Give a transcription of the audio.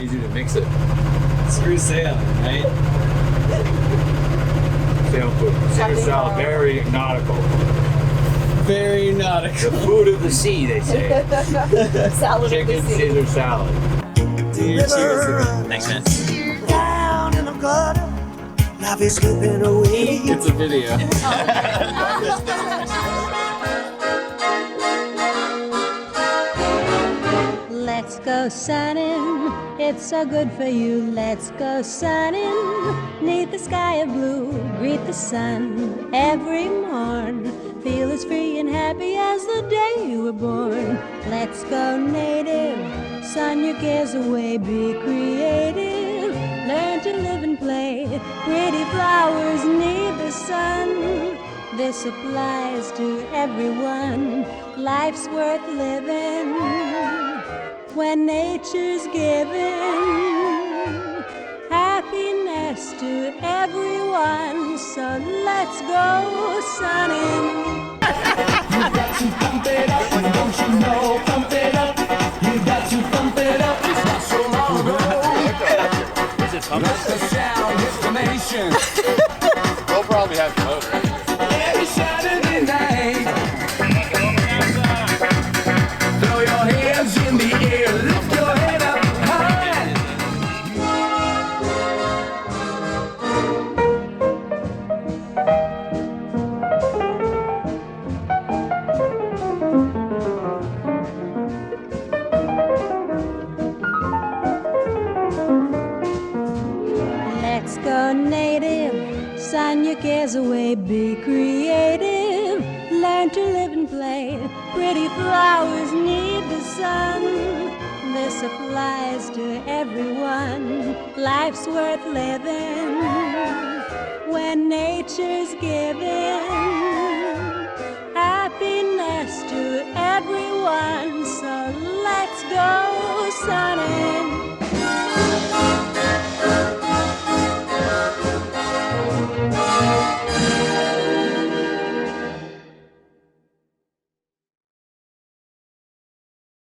Easy to mix it. Screw sailing, right? Sail food. Caesar salad, very nautical. Very nautical. The food of the sea, they say. Salad Chicken of the sea. Caesar salad. Dude, cheers. Thanks, man. Down in the gutter, life is slipping away. It's a video. Let's go sunning, it's so good for you. Let's go sunning, neath the sky of blue. Greet the sun every morn. Feel as free and happy as the day you were born. Let's go native, sun your cares away. Be creative, learn to live and play. Pretty flowers need the sun. This applies to everyone. Life's worth living when nature's giving happiness to everyone. So let's go sunning. You got to pump it up, don't you know? Pump it up. You got to pump it up. It's not so long ago. That's the sound hit the nation. We'll probably have to vote, right? Every Saturday night. Throw your hands in the air, lift your head up high. Let's go native, sun your cares away. Be creative, learn to live and play. Pretty flowers need the sun. This applies to everyone. Life's worth living when nature's giving